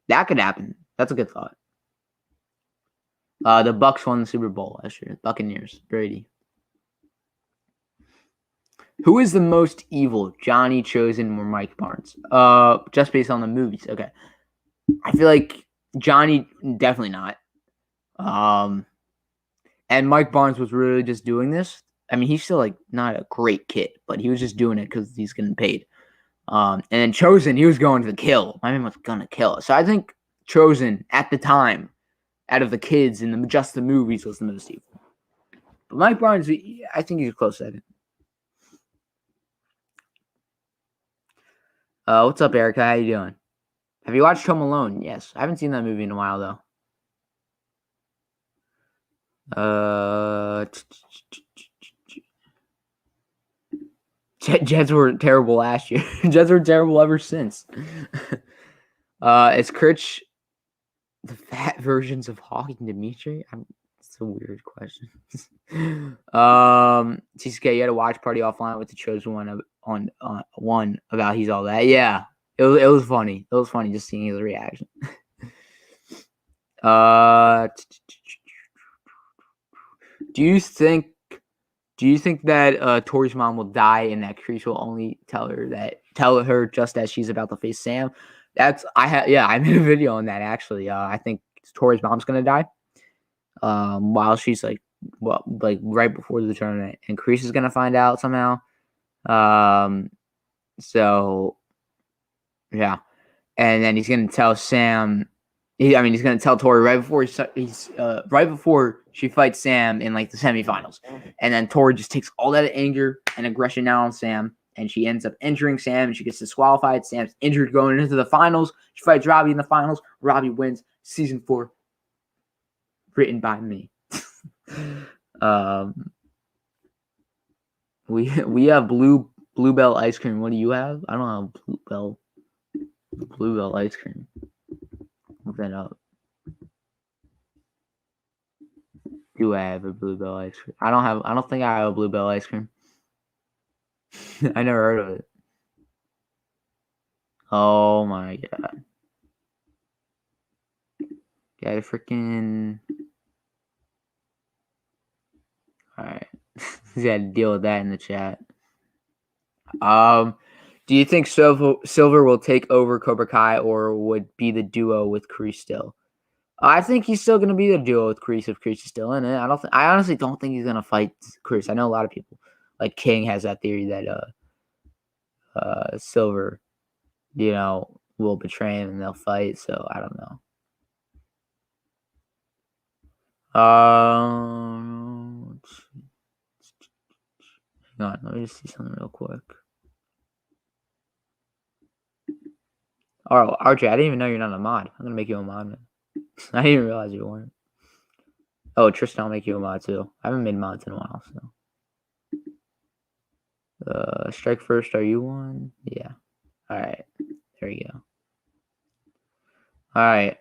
That could happen. That's a good thought. The Bucks won the Super Bowl last year. Buccaneers. Brady. Who is the most evil, Johnny, Chosen, or Mike Barnes? Just based on the movies. Okay. I feel like Johnny, definitely not. And Mike Barnes was really just doing this. I mean, he's still like not a great kid, but he was just doing it because he's getting paid. And then Chosen, he was going to kill. My man was gonna kill. So I think Chosen at the time, out of the kids in just the movies, was the most evil. But Mike Barnes, I think he's a close second. What's up, Erica? How you doing? Have you watched Home Alone? Yes, I haven't seen that movie in a while though. Jets were terrible last year. Jets were terrible ever since. Is Critch the fat versions of Hawk and Dimitri? It's a weird question. TCK, you had a watch party offline with the Chosen One on one about he's all that. Yeah, it was funny. It was funny just seeing his reaction. Do you think that Tori's mom will die and that Kreese will only tell her just as she's about to face Sam? I made a video on that actually. I think Tori's mom's gonna die. While she's like right before the tournament, and Kreese is gonna find out somehow. So yeah, and then he's gonna tell Sam. He's gonna tell Tori right before right before she fights Sam in like the semifinals, and then Tori just takes all that anger and aggression out on Sam, and she ends up injuring Sam, and she gets disqualified. Sam's injured going into the finals. She fights Robbie in the finals. Robbie wins season 4. Written by me. We have Bluebell ice cream. What do you have? I don't have Bluebell ice cream. Look that up. Do I have a Bluebell ice cream? I don't think I have a Bluebell ice cream. I never heard of it. Oh my god. Gotta freaking. Alright. You gotta deal with that in the chat. Do you think Silver will take over Cobra Kai or would be the duo with Kreese still? I think he's still gonna be the duo with Kreese if Kreese is still in it. I honestly don't think he's gonna fight Kreese. I know a lot of people like King has that theory that Silver, will betray him and they'll fight. So I don't know. Hang on, let me just see something real quick. Oh, RJ, I didn't even know you're not a mod. I'm gonna make you a mod, man. I didn't even realize you weren't. Oh, Tristan, I'll make you a mod too. I haven't made mods in a while, so. Strike first, are you one? Yeah. Alright. There you go. Alright.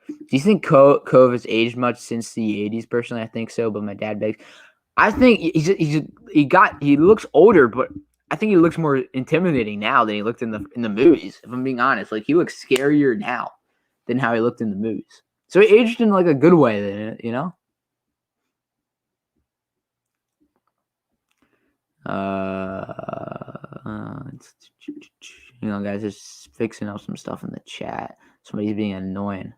Do you think Kove has aged much since the 80s? Personally, I think so, but my dad begs. I think he looks older, but I think he looks more intimidating now than he looked in the movies. If I'm being honest, like he looks scarier now than how he looked in the movies. So he aged in like a good way, then guys, just fixing up some stuff in the chat. Somebody's being annoying.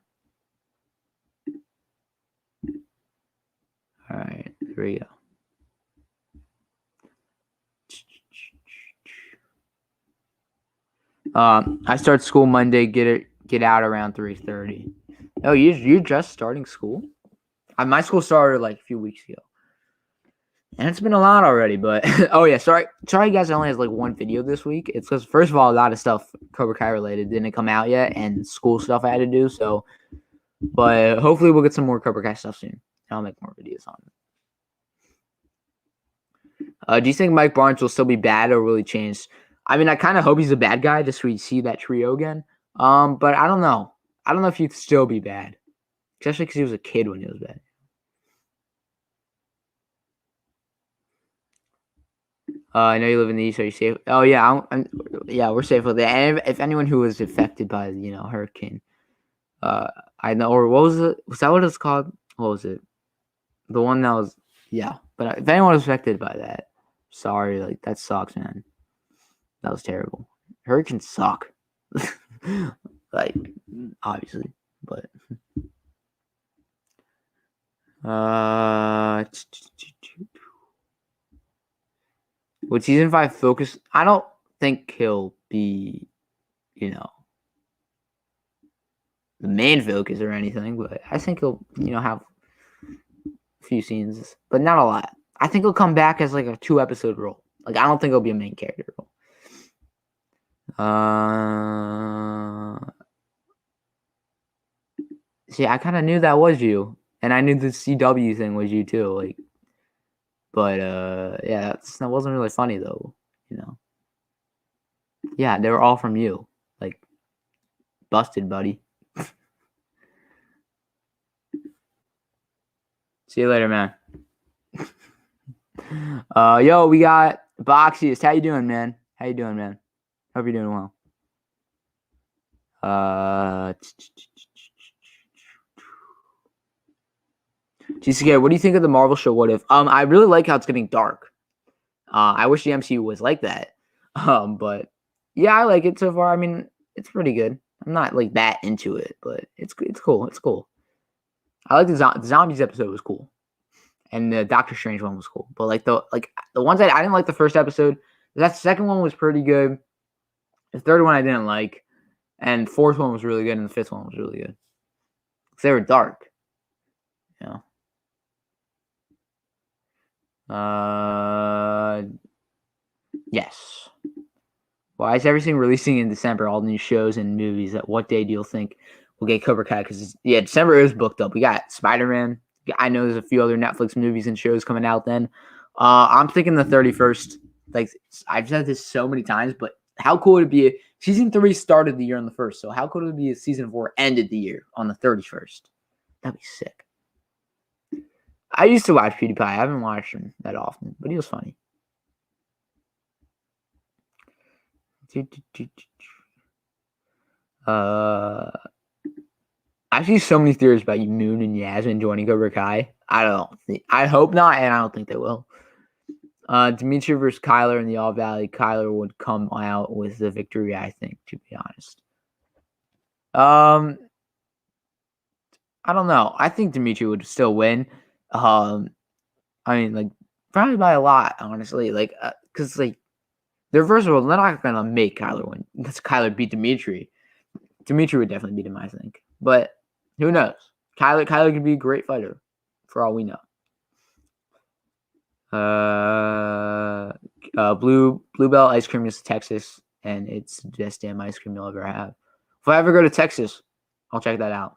All right, here we go. I start school Monday. Get out around 3:30. Oh, you're just starting school? My school started like a few weeks ago, and it's been a lot already. But oh yeah, sorry guys. I only has like one video this week. It's because first of all, a lot of stuff Cobra Kai related didn't come out yet, and school stuff I had to do. So, but hopefully we'll get some more Cobra Kai stuff soon. I'll make more videos on it. Do you think Mike Barnes will still be bad or will he change? I mean, I kind of hope he's a bad guy just so we see that trio again. But I don't know. I don't know if he'd still be bad, especially because he was a kid when he was bad. I know you live in the East. Are you safe? Oh yeah, yeah, we're safe with that. And if anyone who was affected by hurricane, I know. Or what was it? Was that what it's called? What was it? The one that was But if anyone was affected by that, sorry, like that sucks, man. That was terrible. Hurricanes suck. Like, obviously, but would season 5 focus? I don't think he'll be, the main focus or anything, but I think he'll, have a few scenes, but not a lot. I think he'll come back as like a 2-episode role. Like, I don't think he'll be a main character role. See, I kind of knew that was you, and I knew the CW thing was you too. Like, but yeah, that wasn't really funny though. Yeah, they were all from you. Like, busted, buddy. See you later, man. Yo, we got Boxiest. How you doing, man? Hope you're doing well. GCK, what do you think of the Marvel show What If? I really like how it's getting dark. I wish the MCU was like that. But yeah, I like it so far. I mean, it's pretty good. I'm not like that into it, but it's cool. It's cool. I like the zombies episode was cool, and the Doctor Strange one was cool. But like the ones I didn't like the first episode. That second one was pretty good. The third one I didn't like, and the fourth one was really good, and the fifth one was really good because they were dark. Yes. Why is everything releasing in December? All the new shows and movies. At what day do you think we'll get Cobra Kai? Because December is booked up. We got Spider-Man. I know there's a few other Netflix movies and shows coming out then. I'm thinking the 31st. Like, I've said this so many times, but how cool would it be if season 3 started the year on the 1st? So how cool would it be if season 4 ended the year on the 31st? That'd be sick. I used to watch PewDiePie. I haven't watched him that often, but he was funny. I see so many theories about Moon and Yasmin joining Cobra Kai. I hope not, and I don't think they will. Dimitri versus Kyler in the All Valley. Kyler would come out with the victory, I think, to be honest. I don't know. I think Dimitri would still win. I mean, like, probably by a lot, honestly. Like, because, like, they're first of all, they're not going to make Kyler win. That's Kyler beat Dimitri. Dimitri would definitely beat him, I think. But who knows? Kyler could be a great fighter, for all we know. Blue Bell ice cream is Texas, and it's the best damn ice cream you'll ever have. If I ever go to Texas, I'll check that out.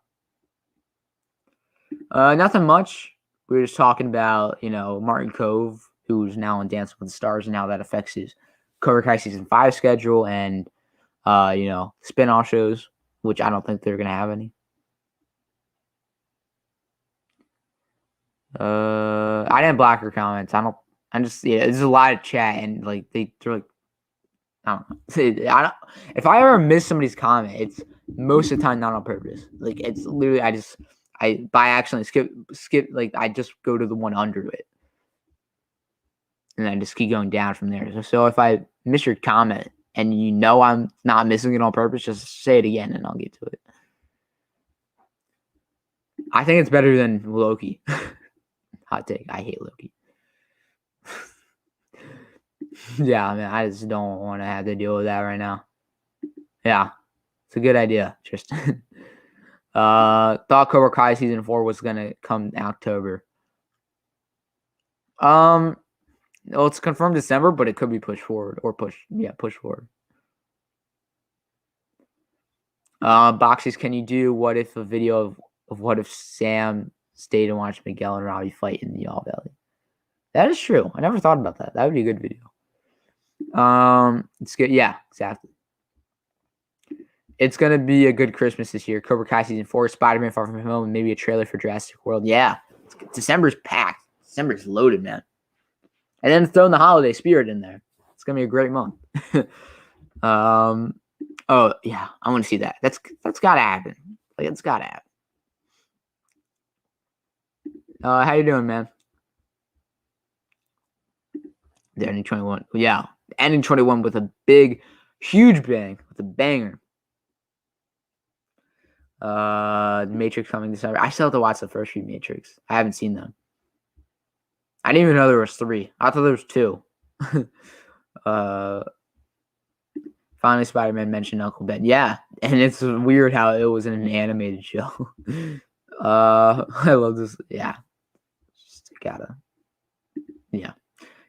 Nothing much. We were just talking about, Martin Kove, who's now on Dancing with the Stars, and how that affects his Cobra Kai season 5 schedule, and spinoff shows, which I don't think they're gonna have any. I didn't block her comments. There's a lot of chat, and like they're like, I don't know. If I ever miss somebody's comment, it's most of the time not on purpose. Like, it's literally I by accident skip, like, I just go to the one under it, and I just keep going down from there. So if I miss your comment and I'm not missing it on purpose, just say it again and I'll get to it. I think it's better than Loki. Hot take. I hate Loki. Yeah, I mean, I just don't want to have to deal with that right now. Yeah, it's a good idea, Tristan. Thought Cobra Kai season 4 was gonna come in October. Well, it's confirmed December, but it could be pushed forward or push forward. Boxies, can you do what if a video of what if Sam stayed and watched Miguel and Robbie fight in the All Valley? That is true. I never thought about that. That would be a good video. It's good. Yeah, exactly. It's gonna be a good Christmas this year. Cobra Kai season 4, Spider-Man Far From Home, and maybe a trailer for Jurassic World. Yeah, December's packed. December's loaded, man. And then throw in the holiday spirit in there. It's gonna be a great month. Oh yeah, I want to see that. That's gotta happen. Like, it's gotta happen. How you doing, man? The ending 21. Yeah, ending 21 with a big, huge bang, with a banger. Matrix coming December. I still have to watch the first few Matrix. I haven't seen them. I didn't even know there was 3. I thought there was 2. Finally, Spider-Man mentioned Uncle Ben. Yeah, and it's weird how it was in an animated show. I love this. Yeah, just gotta. Yeah,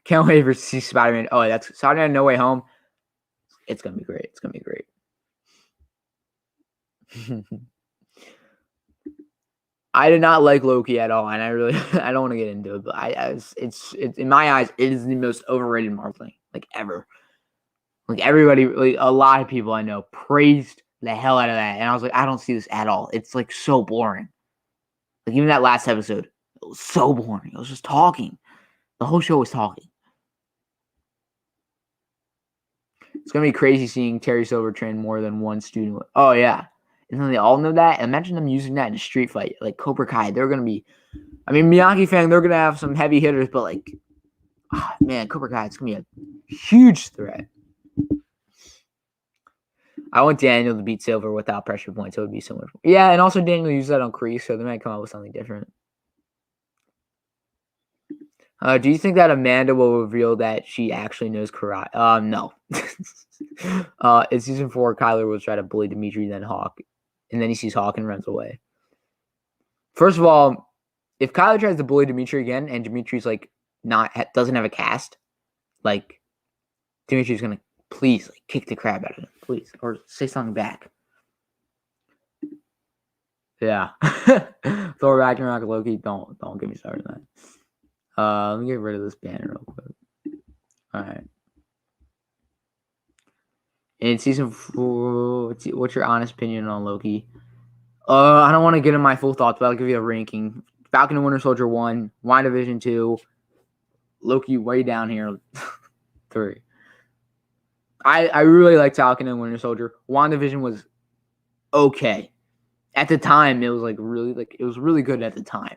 can't wait to see Spider-Man. Oh, that's Spider-Man No Way Home. It's gonna be great. It's gonna be great. I did not like Loki at all, and I don't want to get into it, but it's in my eyes, it is the most overrated Marvel thing, like, ever. Like, everybody, like, a lot of people I know praised the hell out of that, and I was like, I don't see this at all. It's like so boring. Like, even that last episode, it was so boring. It was just talking. The whole show was talking. It's gonna be crazy seeing Terry Silver train more than one student. Oh yeah. And then they all know that. Imagine them using that in a street fight, like Cobra Kai. They're gonna be, I mean, Miyagi fan. They're gonna have some heavy hitters, but like, man, Cobra Kai. It's gonna be a huge threat. I want Daniel to beat Silver without pressure points. It would be so much. Yeah, and also Daniel used that on Kreese, so they might come up with something different. Do you think that Amanda will reveal that she actually knows karate? No. In season 4, Kyler will try to bully Dimitri, then Hawk, and then he sees Hawk and runs away. First of all, if Kyler tries to bully Dimitri again, and Dimitri's like doesn't have a cast, like, Dimitri's gonna please, like, kick the crap out of him, please, or say something back. Yeah. Thor Ragnarok, Loki. Don't get me started on that. Let me get rid of this banner real quick. All right. In season 4, what's your honest opinion on Loki? I don't want to get in my full thoughts, but I'll give you a ranking. Falcon and Winter Soldier 1, WandaVision 2, Loki way down here 3. I really liked Falcon and Winter Soldier. WandaVision was okay. At the time, it was it was really good at the time.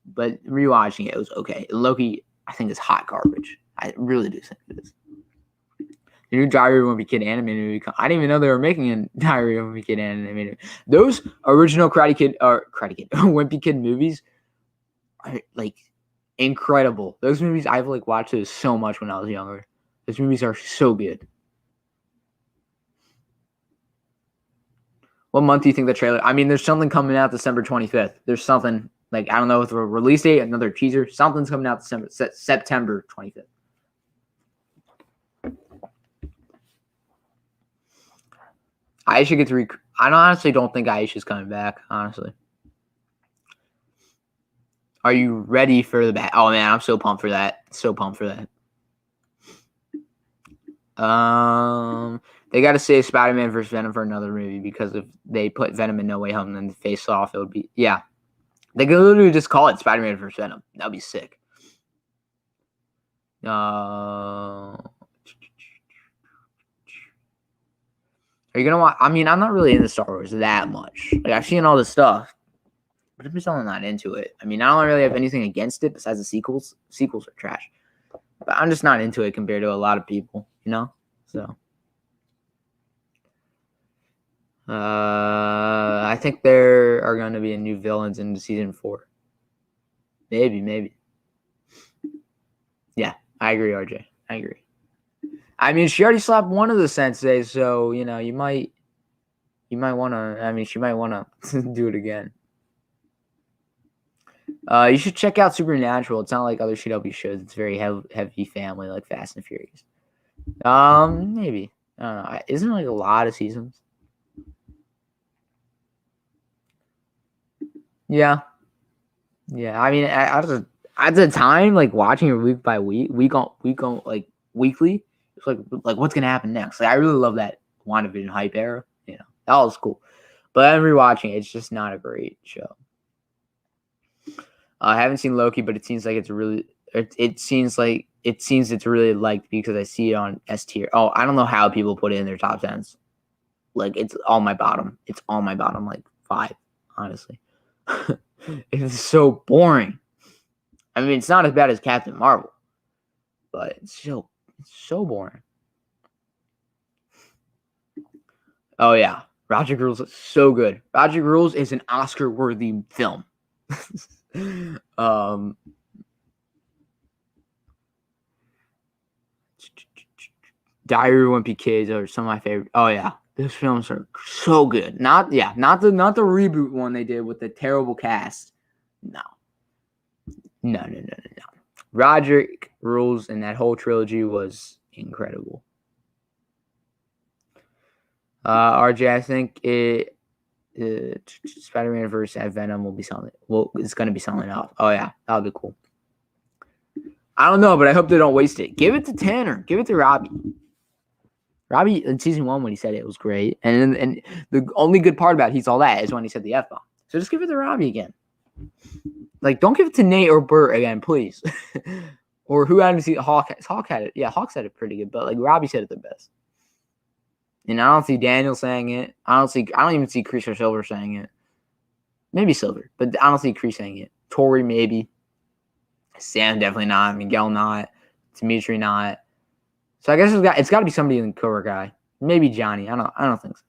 But rewatching it was okay. Loki, I think, is hot garbage. I really do think it is. The new Diary of a Wimpy Kid animated movie. I didn't even know they were making a Diary of a Wimpy Kid animated. Those original Wimpy Kid movies are like, incredible. Those movies, I've like watched those so much when I was younger. Those movies are so good. What month do you think the trailer? I mean, there's something coming out December 25th. There's something like, I don't know if the release date, another teaser. Something's coming out September 25th. Aisha gets I honestly don't think Aisha's coming back, honestly. Are you ready for the bat? Oh man, I'm so pumped for that. So pumped for that. They got to save Spider-Man versus Venom for another movie, because if they put Venom in No Way Home and then face off, it would be They could literally just call it Spider-Man versus Venom. That'd be sick. Are you gonna watch? I mean, I'm not really into Star Wars that much. Like, I've seen all this stuff, but I'm just not into it. I mean, I don't really have anything against it besides the sequels. Sequels are trash, but I'm just not into it compared to a lot of people, you know. So, I think there are going to be new villains in season 4. Maybe. Yeah, I agree, RJ. I agree. I mean, she already slapped one of the senseis, so you know, you might want to. I mean, she might want to do it again. You should check out Supernatural. It's not like other CW shows. It's very heavy family, like Fast and Furious. Maybe. I don't know. Isn't it like a lot of seasons? Yeah. I mean, at the time, like watching it week by week, week on like weekly. It's like what's gonna happen next? Like, I really love that WandaVision hype era. You know, that was cool. But I'm rewatching it. It's just not a great show. I haven't seen Loki, but it seems like it's really. It seems it's really liked because I see it on S tier. Oh, I don't know how people put it in their top 10s. Like, it's on my bottom. It's on my bottom, like 5, honestly. It's so boring. I mean, it's not as bad as Captain Marvel, but it's so boring. Oh yeah, Roger Rules is so good. Roger Rules is an Oscar-worthy film. Diary of Wimpy Kids are some of my favorite. Oh yeah, those films are so good. Not the reboot one they did with the terrible cast. No. Roger Rules and that whole trilogy was incredible. RJ, I think Spider-Man versus Venom will be selling. Well, it's going to be selling off. Oh yeah, that'll be cool. I don't know, but I hope they don't waste it. Give it to Tanner. Give it to Robbie. Robbie in season 1 when he said it was great, and the only good part about He's All That is when he said the F-bomb. So just give it to Robbie again. Like, don't give it to Nate or Bert again, please. Or who hadn't seen Hawk? Hawk had it. Yeah, Hawk said it pretty good, but like Robbie said it the best. And I don't see Daniel saying it. I don't even see Kreese or Silver saying it. Maybe Silver, but I don't see Kreese saying it. Tori maybe. Sam definitely not. Miguel not. Dimitri not. So I guess it's got to be somebody in Cobra Kai. Maybe Johnny. I don't think so.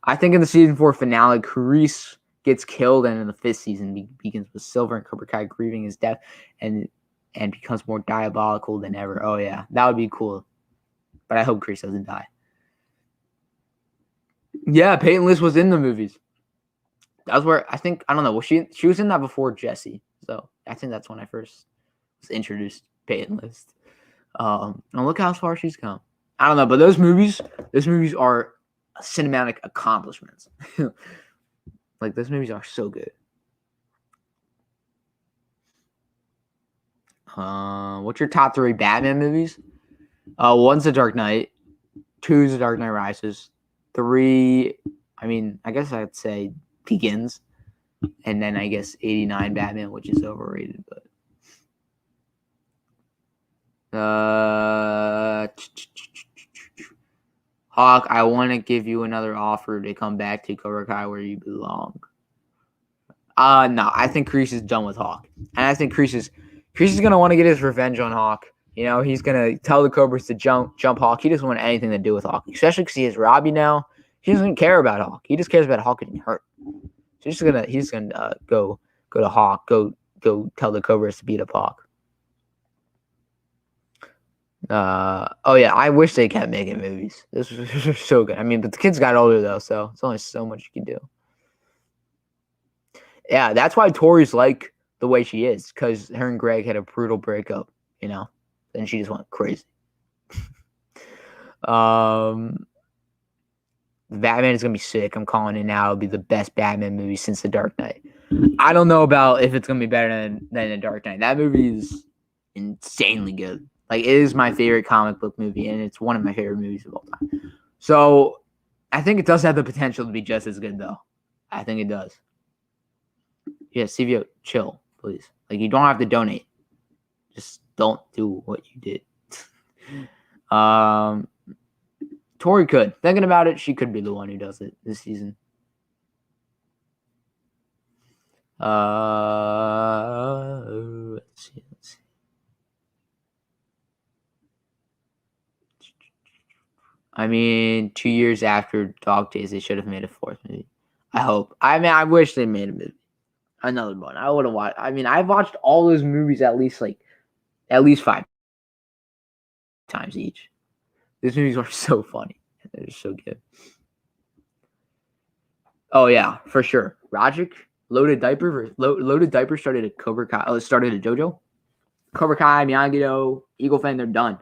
I think in the season 4 finale, Kreese gets killed, and in the 5th season begins with Silver and Cobra Kai grieving his death, and becomes more diabolical than ever. Oh yeah, that would be cool. But I hope Kreese doesn't die. Yeah, Peyton List was in the movies. That was where I don't know. Well, she was in that before Jesse, so I think that's when I first was introduced to Peyton List. And look how far she's come. I don't know, but those movies are cinematic accomplishments. Like, those movies are so good. What's your top 3 Batman movies? 1's The Dark Knight. 2's The Dark Knight Rises. 3, I mean, I guess I'd say Begins. And then I guess 89 Batman, which is overrated, but Hawk, I want to give you another offer to come back to Cobra Kai where you belong. No, I think Kreese is done with Hawk. And I think Kreese is going to want to get his revenge on Hawk. You know, he's going to tell the Cobras to jump Hawk. He doesn't want anything to do with Hawk, especially because he has Robbie now. He doesn't care about Hawk. He just cares about Hawk getting hurt. So he's gonna go to Hawk, go go tell the Cobras to beat up Hawk. Oh yeah, I wish they kept making movies. This was so good. I mean, but the kids got older though, so it's only so much you can do. Yeah, that's why Tori's like the way she is, because her and Greg had a brutal breakup, you know. Then she just went crazy. Batman is gonna be sick. I'm calling it now. It'll be the best Batman movie since The Dark Knight. I don't know about if it's gonna be better than The Dark Knight. That movie is insanely good. Like, it is my favorite comic book movie, and it's one of my favorite movies of all time. So I think it does have the potential to be just as good, though. I think it does. Yeah, CVO, chill, please. Like, you don't have to donate. Just don't do what you did. Tori could. Thinking about it, she could be the one who does it this season. Let's see. I mean, 2 years after Dog Days, they should have made a fourth movie. I hope. I mean, I wish they made a movie. Another one. I would have watched. I mean, I've watched all those movies at least 5 times each. These movies are so funny. They're so good. Oh yeah, for sure. Rogic, Loaded Diaper. Loaded Diaper started a Cobra Kai. Started a JoJo. Cobra Kai, Miyagi-Do, Eagle Fang. They're done.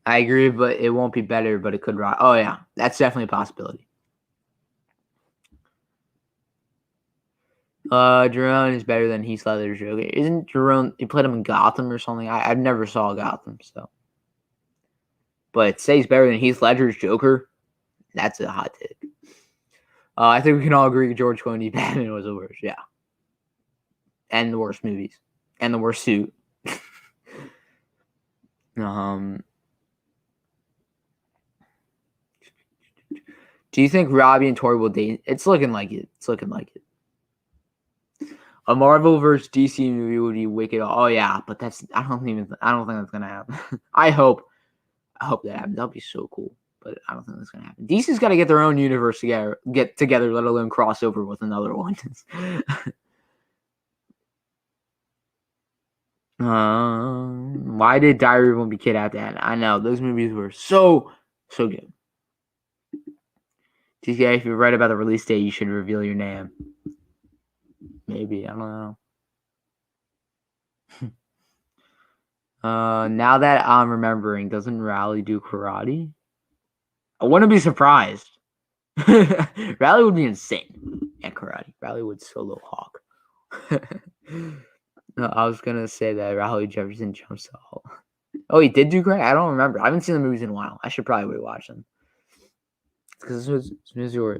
I agree, but it won't be better, but it could rock. Oh yeah, that's definitely a possibility. Jerome is better than Heath Ledger's Joker. Isn't Jerome? He played him in Gotham or something. I've never saw Gotham, so. But say he's better than Heath Ledger's Joker. That's a hot take. I think we can all agree George Clooney Batman was the worst. Yeah, and the worst movies, and the worst suit. Do you think Robbie and Tori will date? It's looking like it. A Marvel versus DC movie would be wicked. Oh yeah, but I don't think that's gonna happen. I hope that happens. That'll be so cool. But I don't think that's gonna happen. DC's got to get their own universe together, let alone crossover with another one. Why did Diary of a Wimpy Kid have to end? I know those movies were so good. TK, if you're right about the release date, you should reveal your name. Maybe, I don't know. Now that I'm remembering, doesn't Rally do karate? I wouldn't be surprised. Rally would be insane at karate. Rally would solo Hawk. No, I was gonna say that Rally Jefferson jumps all. Oh, he did do karate? I don't remember. I haven't seen the movies in a while. I should probably rewatch them. Because this was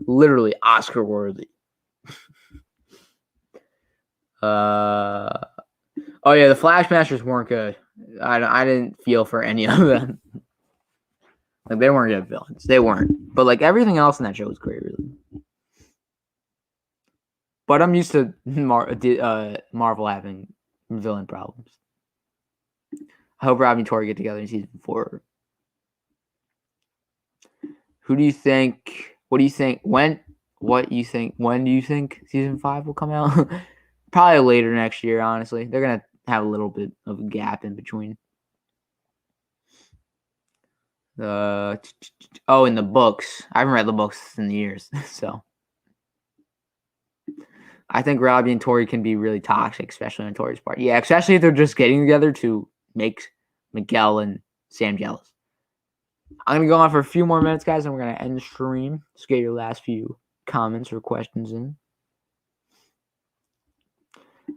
literally Oscar worthy. Oh yeah, the Flashmasters weren't good. I didn't feel for any of them. Like, they weren't good villains. They weren't. But like everything else in that show was great, really. But I'm used to Marvel having villain problems. I hope Robbie and Tori get together in season 4. Who do you think? What do you think? When do you think season 5 will come out? Probably later next year, honestly. They're gonna have a little bit of a gap in between. In the books. I haven't read the books in years, so I think Robbie and Tori can be really toxic, especially on Tori's part. Yeah, especially if they're just getting together to make Miguel and Sam jealous. I'm gonna go on for a few more minutes, guys, and we're gonna end the stream. Let's get your last few comments or questions in.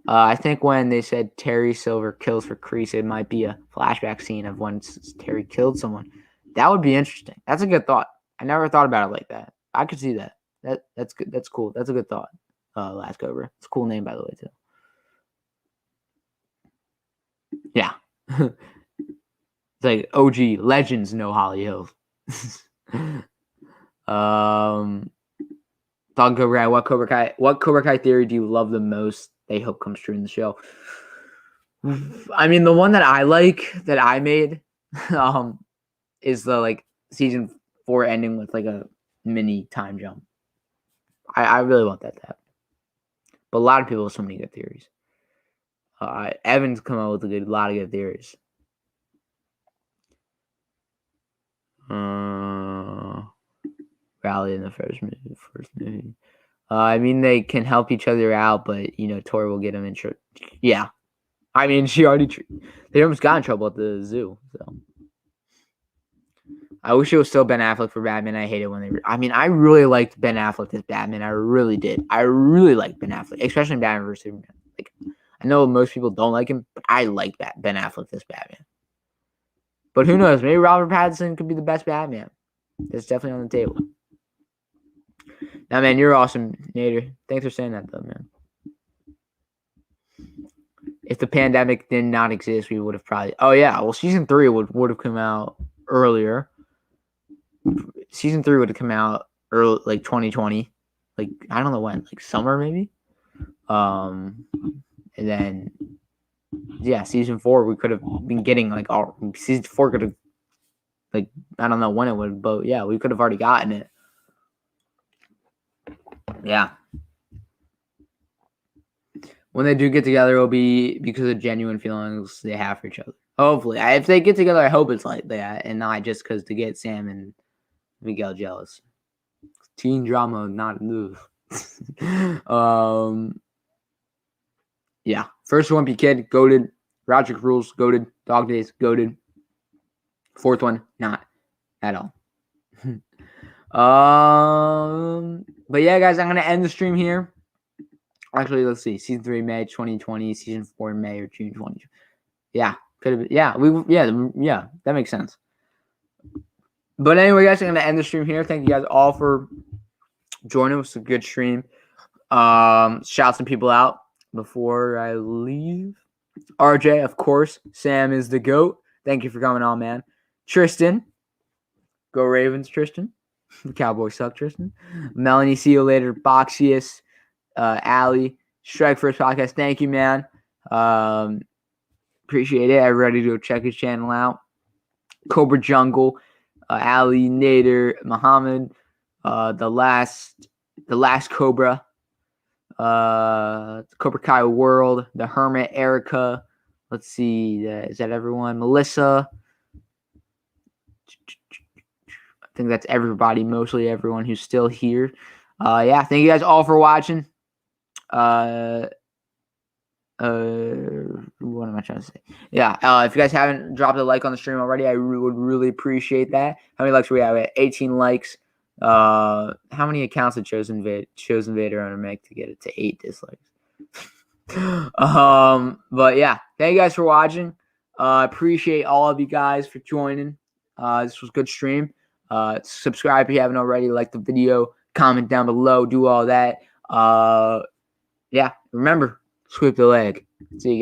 I think when they said Terry Silver kills for Kreese, it might be a flashback scene of when Terry killed someone. That would be interesting. That's a good thought. I never thought about it like that. I could see that. That's good. That's cool. That's a good thought. Last Cobra. It's a cool name, by the way, too. Yeah. It's like OG legends know Holly Hills. Talking Cobra Kai. What Cobra Kai theory do you love the most? They hope comes true in the show. I mean, the one that I like that I made, is the season before ending with like a mini time jump. I really want that to happen. But a lot of people have so many good theories. Evan's come up with a lot of good theories. Rally in the first movie. I mean, they can help each other out, but Tor will get him in trouble. Yeah, I mean, they almost got in trouble at the zoo. So I wish it was still Ben Affleck for Batman. I hate it when they. I mean, I really liked Ben Affleck as Batman. I really did. I really liked Ben Affleck, especially in Batman vs Superman. Like, I know most people don't like him, but I like Ben Affleck as Batman. But who knows? Maybe Robert Pattinson could be the best Batman. That's definitely on the table. Now, man, you're awesome, Nader. Thanks for saying that, though, man. If the pandemic did not exist, we would have probably... Oh, yeah. Well, Season 3 would have come out earlier. Season 3 would have come out early, like 2020. Like, I don't know when. Like, summer, maybe? And then... Yeah, Season 4, we could have been getting, like... Season 4 could have... Like, I don't know when it would, but, yeah, we could have already gotten it. Yeah. When they do get together, it'll be because of genuine feelings they have for each other. Hopefully. If they get together, I hope it's like that and not just because to get Sam and Miguel jealous. Teen drama, not move. Yeah. First Wimpy Kid, goated. Roderick Rules, goated. Dog Days, goated. Fourth one, not at all. But yeah, guys, I'm gonna end the stream here. Actually, let's see. Season 3, May 2020. Season 4, May or June 2020. Yeah, could have been. Yeah, that makes sense. But anyway, guys, I'm gonna end the stream here. Thank you guys all for joining. It was a good stream. Shout some people out before I leave. RJ, of course. Sam is the GOAT. Thank you for coming on, man. Tristan. Go Ravens, Tristan. The Cowboys suck, Tristan. Melanie, see you later. Boxius. Allie, Strike First Podcast. Thank you, man. Appreciate it. I'm ready to go check his channel out. Cobra Jungle, Ali, Nader, Muhammad, the last Cobra, Cobra Kai World, the Hermit, Erica. Let's see, is that everyone? Melissa. I think that's everybody, mostly everyone who's still here. Yeah, thank you guys all for watching. What am I trying to say? Yeah, if you guys haven't dropped a like on the stream already, I would really appreciate that. How many likes do we have? 18 likes. How many accounts did Chosen Vader owner make to get it to 8 dislikes? But yeah, thank you guys for watching. Appreciate all of you guys for joining. This was a good stream. Subscribe if you haven't already. Like the video. Comment down below. Do all that. Yeah, remember, sweep the leg. See you guys.